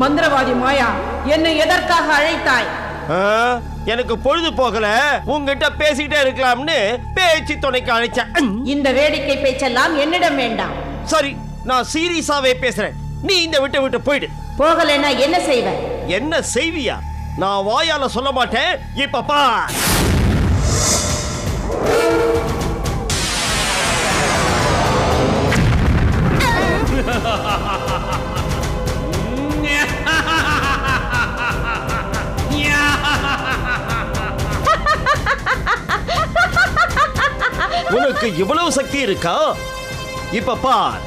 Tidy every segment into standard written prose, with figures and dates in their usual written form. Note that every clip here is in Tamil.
மந்திரவாதி மாயா, என்னை எதற்காக அழைத்தாய்? எனக்கு பொழுது போகல, உங்ககிட்ட பேசிக்கிட்டே இருக்கலாம்னு பேச்சு துணைக்கு அழைச்சேன். இந்த வேடிக்கை பேச்செல்லாம் என்னிடம் வேண்டாம். சரி, நான் சீரியஸாவே பேசுறேன். நீ இந்த விட்டு போயிடு. போகலைன்னா என்ன செய்வ? என்ன செய்வியா? நான் வாயால சொல்ல மாட்டேன். இப்ப பார். உனக்கு இவ்வளவு சக்தி இருக்கா? இப்ப பார்.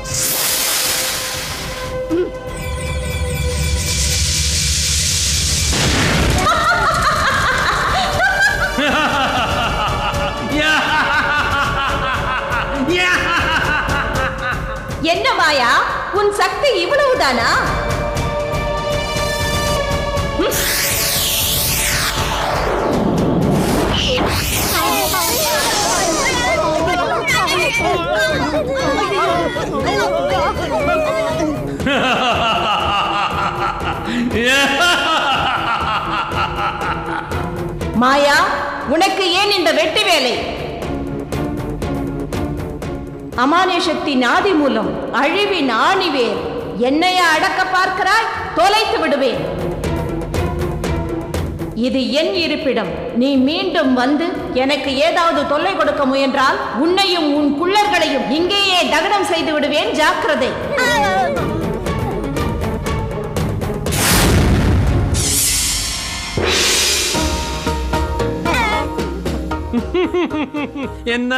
என்ன மாயா, உன் சக்தி இவ்வளவுதானா? மாயா, உனக்கு ஏன் இந்த வெட்டு வேலை? அமானே சக்தி நாதி மூலம் அழிவின் ஆணிவேர். என்னையா அடக்க பார்க்கிறாய்? தொலைத்து விடுவேன். இது என் இருப்பிடம். நீ மீண்டும் வந்து எனக்கு ஏதாவது தொல்லை கொடுக்க முயன்றால் உன்னையும் உன் குள்ளர்களையும் இங்கேயே தகனம் செய்து விடுவேன். ஜாக்கிரதை. என்ன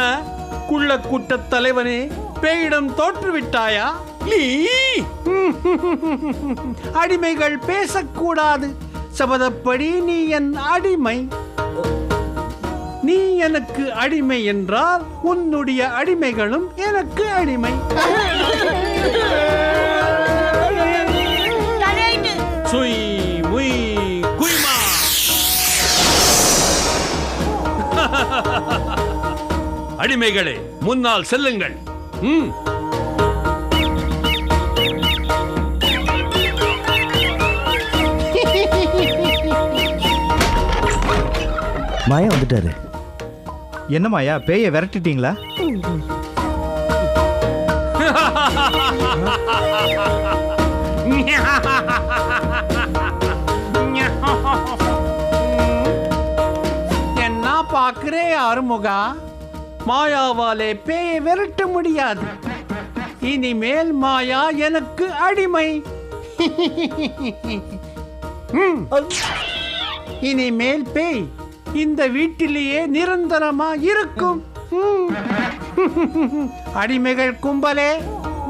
குள்ள கூட்ட தலைவனே, பேயிடம் தோற்றுவிட்டாயா? அடிமைகள் பேசக்கூடாது. சபதப்படி நீ என் அடிமை. நீ எனக்கு அடிமை என்றால் உன்னுடைய அடிமைகளும் எனக்கு அடிமை. சுய் முய் குய்மா. அடிமைகளே, முன்னால் செல்லுங்கள். மாயா வந்துட்டாரு. என்ன மாயா, பேயை விரட்டிட்டீங்களா? என்ன பாக்குறே ஆறுமுகா? மாயாவாலே பேயை விரட்ட முடியாது. இனிமேல் மாயா எனக்கு அடிமை. இனிமேல் பேய் இந்த வீட்டிலேயே நிரந்தரமா இருக்கும். அடிமைகள் கும்பலே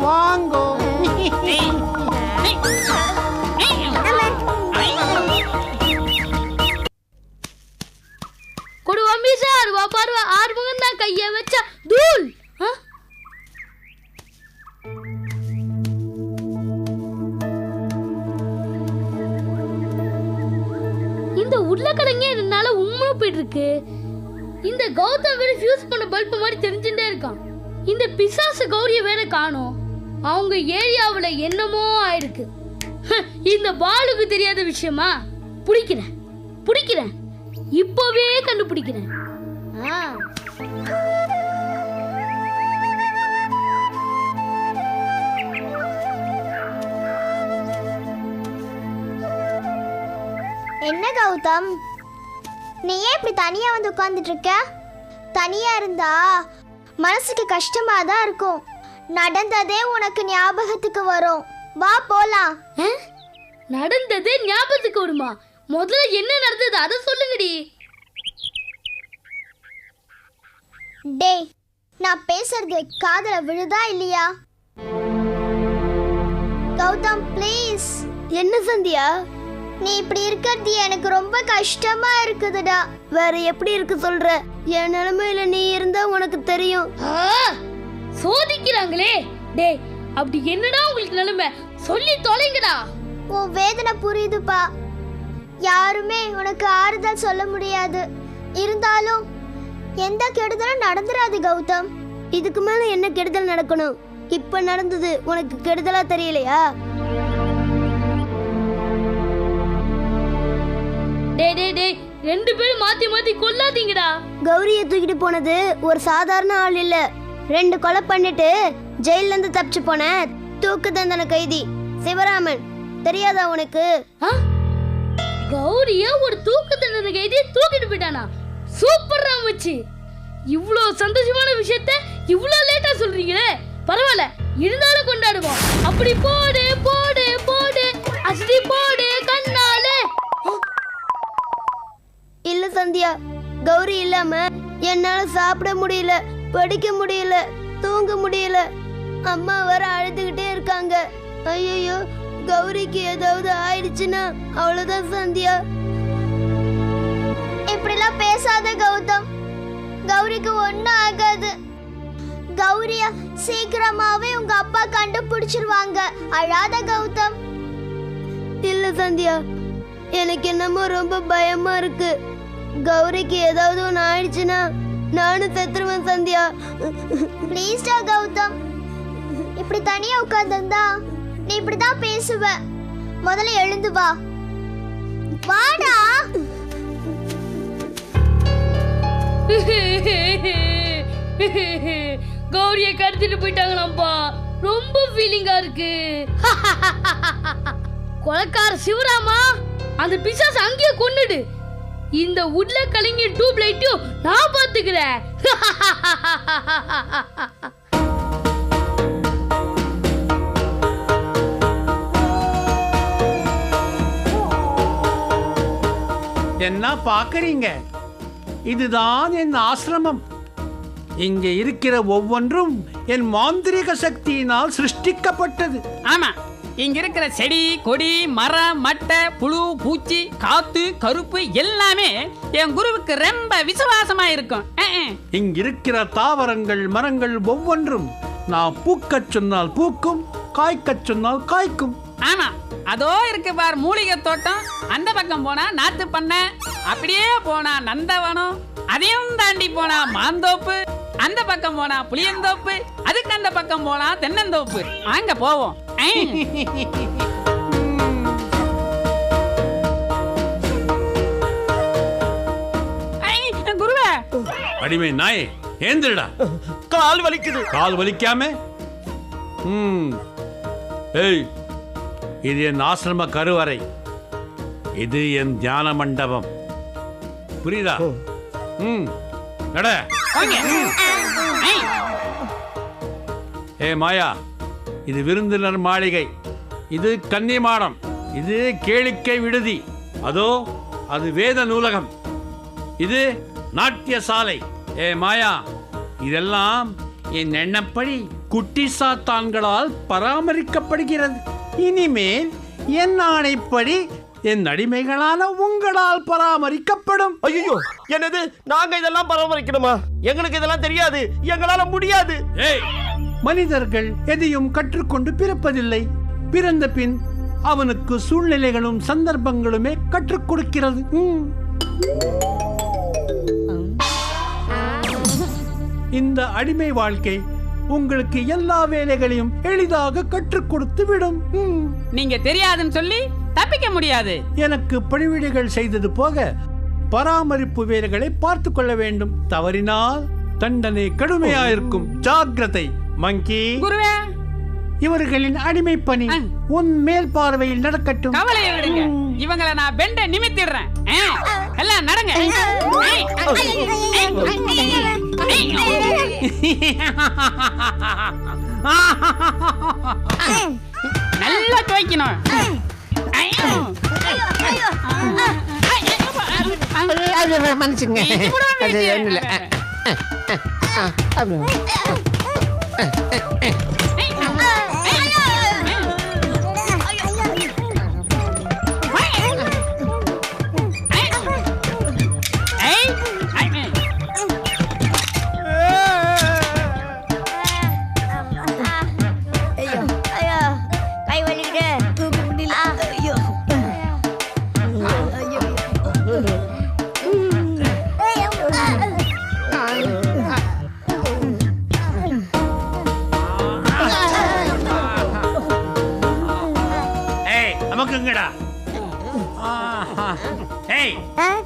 வாங்கோ. ஆறுமுகம் தான் கைய வச்சா தூள். இந்த உருளைக்கிழங்கே என்னால உண்மை போயிட்டு இருக்கு. இந்த கௌதம் வேற ஃபியூஸ் பண்ண பல்ப் மாதிரி தெரிஞ்சுட்டே இருக்கான். இந்த பிசாசு கௌரிய வேற காணோம். அவங்க ஏரியாவுல என்னமோ ஆயிருக்கு. இந்த பாலுக்கு தெரியாத விஷயமா? பிடிக்கிறேன் இப்பவே கண்டுபிடிக்கிறேன். என்ன கௌதம், நீ ஏன் இப்படி தனியா வந்து உட்கார்ந்துட்டு இருக்க? தனியா இருந்தா மனசுக்கு கஷ்டமா தான் இருக்கும். நடந்ததே உனக்கு ஞாபகத்துக்கு வரும். வா போலாம். நடந்ததே ஞாபகத்துக்கு வருமா? முதல்ல என்ன நடந்தது அதை சொல்லுங்கடி. டேய், நான் பேசுறது காதுல விழுதா இல்லையா? கௌதம் ப்ளீஸ். என்ன சந்தியா, நீ இப்படி இருக்கிறது எனக்கு ரொம்ப கஷ்டமா இருக்குதுடா. வேற எப்படி இருக்கு சொல்ற? என் நிலைமையில நீ இருந்தா உனக்கு தெரியும். சோதிக்கிறாங்களே. டேய், அப்படி என்னடா உங்களுக்கு நிலைமை? சொல்லி தொலைங்கடா. உன் வேதனை புரியுதுப்பா. யாருமே உனக்கு ஆறுதல் சொல்ல முடியாது. இருந்தாலும் எந்த கெடுதலும் நடந்துராது கௌதம். இதுக்கு மேல என்ன கெடுதல் நடக்கணும்? இப்ப நடந்தது உனக்கு கெடுதலா தெரியலையா? டேய் டேய் டேய், 2 பேரும் மாத்தி மாத்தி கொல்லாதீங்கடா. கௌரியை தூக்கிட்டு போனது ஒரு சாதாரண ஆள் இல்ல. 2 கொலை பண்ணிட்டு ஜெயில இருந்து தப்பிச்சு போன தூக்கு தண்டனை கைதி சிவராமன். தெரியாதா உனக்கு? கௌரிய ஒரு தூக்கு தண்டனை கைதியை தூக்கிட்டு போயிட்டானா? சூப்பர் ராமச்சி. இவ்ளோ சந்தோஷமான விஷயத்த இவ்ளோ லேட்டா சொல்றீங்களே. பரவாயில்ல, இருந்தாலும் கொண்டாடுவோம். அப்படி போடு போடு போடு அசதி போடு கண்ணாலே. இல்ல சந்தியா, கௌரி இல்லாம என்னால சாப்பிட முடியல, படிக்க முடியல, தூங்க முடியல. அம்மா வர அழுதுகிட்டே இருக்காங்க. ஐயோ, கௌரிக்கு ஏதாவது ஆயிடுச்சுன்னா அவ்வளவுதான் சந்தியா. இப்படிலாம் பேசாத கௌதம். கௌரிக்கு ஒண்ணும் ஆகாது. கௌரிய சீக்கிரமாவே உங்க அப்பா கண்டுபிடிச்சிருவாங்க. அழாத கௌதம். இல்ல சந்தியா, எனக்கு என்னமோ ரொம்ப பயமா இருக்கு. கௌரிக்கு ஏதாவது ஒன்று ஆயிடுச்சுன்னா நானும் செத்துருவேன் சந்தியா. ப்ளீஸ்டா கௌதம். இப்படி தனியா உட்கார்ந்திருந்தா நீ இப்படிதான் பேசுவ. முதல்ல எழுந்து வா. வாடா. கௌரிய கடத்திட்டு போயிட்டாங்களாம்பா. ரொம்ப ஃபீலிங்கா இருக்கு. கொலைக்கார சிவராமா, அந்த பிசாசு அங்கேயே கொன்னுடு. இந்த உட்ல கலிங்க டியூப் லைட்டும் நான் பாத்துக்கிறேன். என்ன பாக்குறீங்க? இதுதான் என் ஆசிரமம். இங்கே இருக்கிற ஒவ்வொன்றும் என் மாந்திரிக சக்தியினால் சிருஷ்டிக்கப்பட்டது. ஆமா, இங்க இருக்கிற செடி கொடி மரம் மட்டை புழு பூச்சி காத்து கருப்பு எல்லாமே என் குருவுக்கு ரொம்ப விசுவாசமா இருக்கும். இங்கிருக்கிற தாவரங்கள் மரங்கள் ஒவ்வொன்றும் நான் பூக்கச் சொன்னால் பூக்கும், காய்க்கச் சொன்னால் காய்க்கும். ஆமா, அதோ இருக்கு பார் மூலிகை தோட்டம். அந்த பக்கம் போனா நாத்து பண்ணை, அப்படியே போனா நந்தவனம், அதையும் தாண்டி போனா மாந்தோப்பு, அந்த பக்கம் போனா புளியந்தோப்பு, அதுக்கு அந்த பக்கம் போனா தென்னந்தோப்பு. அங்க போவோம். குருவே. அடிமை நாயே, ஏந்திரடா. கால் வலிக்குது. கால் வலிக்காம? ஏய், இது என் ஆசிரம கருவறை. இது என் தியான மண்டபம். புரியுதா? நட. ஏ மாயா, இது விருந்தினர் மாளிகை, இது கன்னிமாடம், இது கேளிக்கை விடுதி, அதோ அது வேத நூலகம், இது நாட்டிய சாலை. ஏ மாயா, இதெல்லாம் என் எண்ணப்படி குட்டி சாத்தான்களால் பராமரிக்கப்படுகிறது. இனிமேல் என் ஆணைப்படி என் அடிமைகளான உங்களால் பராமரிக்கப்படும். ஐயோ, என்னது? நாங்க இதெல்லாம் பராமரிக்கணுமா? எங்களுக்கு இதெல்லாம் தெரியாது, எங்களால முடியாது. ஏய், மனிதர்கள் எதையும் கற்றுக்கொண்டு பிறப்பதில்லை. பிறந்த பின் அவனுக்கு சூழ்நிலைகளும் சந்தர்ப்பங்களுமே கற்றுக் கொடுக்கிறது. இந்த அடிமை வாழ்க்கை உங்களுக்கு எல்லா வேலைகளையும் எளிதாக கற்றுக் கொடுத்து விடும். நீங்க தெரியாதுன்னு சொல்லி தப்பிக்க முடியாது. எனக்கு பணிவிடைகள் செய்தது போக பராமரிப்பு வேலைகளை பார்த்து கொள்ள வேண்டும். தவறினால் தண்டனை கடுமையாயிருக்கும். ஜாக்கிரதை மங்கி. குருவே, இவர்களின் அடிமை பணி உன் மேல் பார்வையில் நடக்கட்டும். கவலையை விடுங்க, இவங்களை நான் பெண்ட நிமித்திடுறேன். எல்லாம் நடங்க. நல்லா துவைக்கணும். மன்னிச்சுங்க. அது ஒன்றும் இல்லை. அமுக்குங்கடா. ஏய்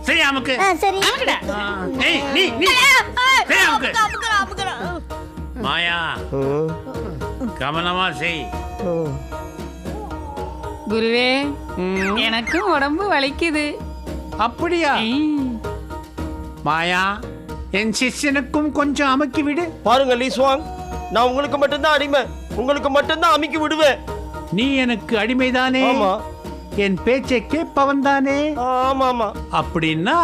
சரி அமுக்கு. சரி. ஏய் நீ சரி அமுக்கு. மாயா கவனமா செய். குருவே, எனக்கும் உடம்பு வலிக்குது. அப்படியா? மாயா, என் சிஷ்யனுக்கும் கொஞ்சம் அமுக்கி விடு. பாருங்க லீஸ்வாங், நான் உங்களுக்கு மட்டும்தான் அடிமை, உங்களுக்கு மட்டும்தான் அமுக்கி விடுவேன். நீ எனக்கு அடிமைதானே? ஆமா. என் பேச்சை கேட்பவன் தானே? ஆமா ஆமா. அப்படின்னா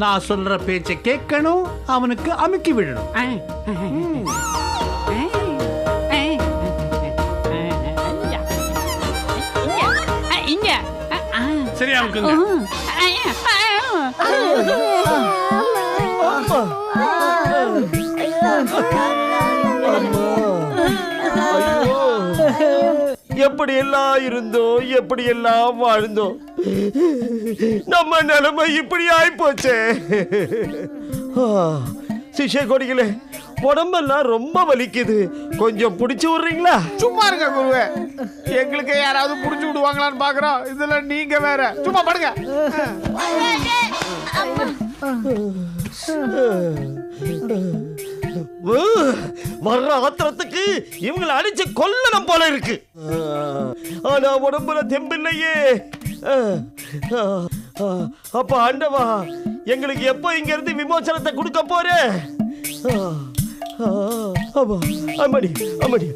நான் சொல்ற பேச்சை கேட்கணும், அவனுக்கு அமுக்கி விடணும். இங்க சரி அமுக்குங்க. எப்படி எல்லாம் இருந்தோம், எப்படி எல்லாம் வாழ்ந்தோம், நம்ம நிலைமை இப்படி ஆயிப்போச்சே. சிஷ்ய கொடிகளே, உடம்பெல்லாம் ரொம்ப வலிக்குது, கொஞ்சம் புடிச்சு விடுறீங்களா? சும்மா இருங்க குருவே, எங்களுக்கு யாராவது புடிச்சு விடுவாங்களான்னு பாக்குறோம், இதுல நீங்க வேற. சும்மா படுங்க. வர்ற ஆத்திரத்துக்கு இவங்களை அடிச்சு கொல்லணும் போல இருக்கு. ஆனா உடம்புல தெம்பில்லையே. அப்ப ஆண்டவா, எங்களுக்கு எப்போ இங்க இருந்து விமோசனத்தை கொடுக்க போற? அம்மாடி அம்மாடி.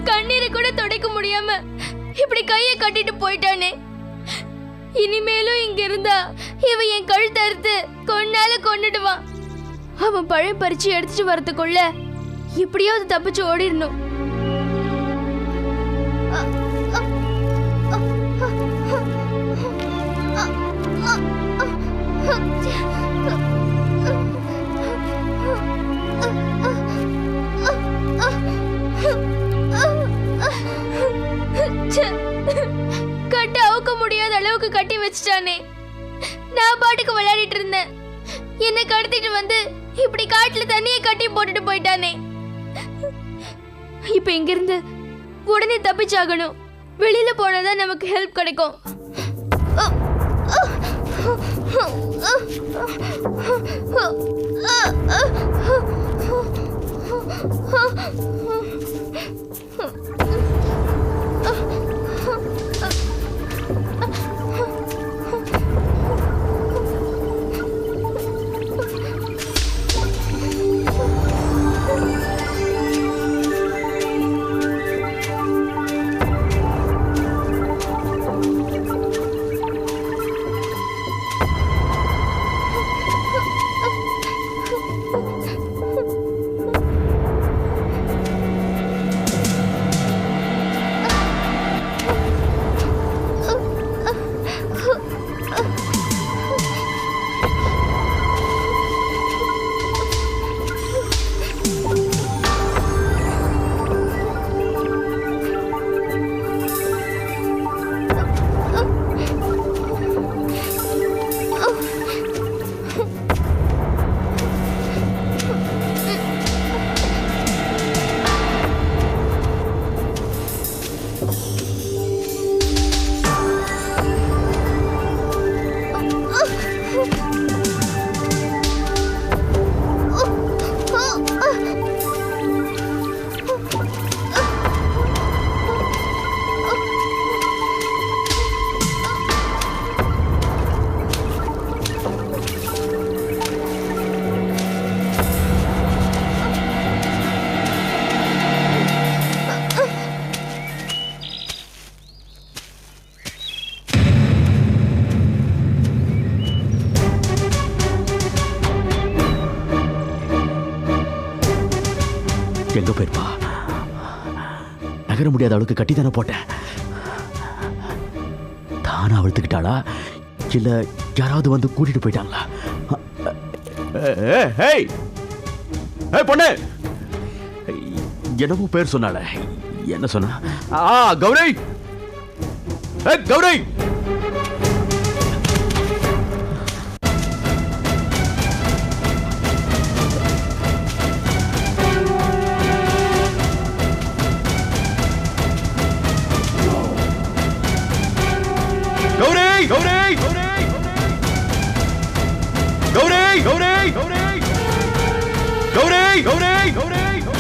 கண்ணீரை கூட துடைக்க முடியாம இப்படி கையை கட்டிட்டு போயிட்டானே. இனிமேலும் இங்க இருந்தா இவன் என் கழுத்தை அறுத்து கொன்னால கொன்னுடுவான். அவன் பழம் பறிச்சு எடுத்துட்டு வரதுக்குள்ள எப்படியாவது தப்பிச்சு ஓடிடணும். கட்ட அவுக்க முடியாத அளவுக்கு கட்டி வச்சுட்டானே. நான் பாட்டுக்கு விளையாடிட்டு இருந்தேன், என்ன கடத்திட்டு வந்து இப்படி காட்டுல தண்ணியை கட்டி போட்டுட்டு போயிட்டானே. இப்ப இங்க இருந்து உடனே தப்பிச்சாகணும். வெளியில போனாதான் நமக்கு ஹெல்ப் கிடைக்கும். எங்க போயிருப்பா? நகர முடியாத அளவுக்கு கட்டி தானே போட்டேன். தானா அழுத்துக்கிட்டாளா இல்ல யாராவது வந்து கூட்டிட்டு போயிட்டாங்களா? ஏய் பொண்ணு, என்னமோ பேர் சொன்னால, என்ன சொன்னா? கௌரி, கௌரி. கௌரி, கௌரி, கௌரி, கௌரி, கௌரி, கௌரி, கௌரி, கௌரி,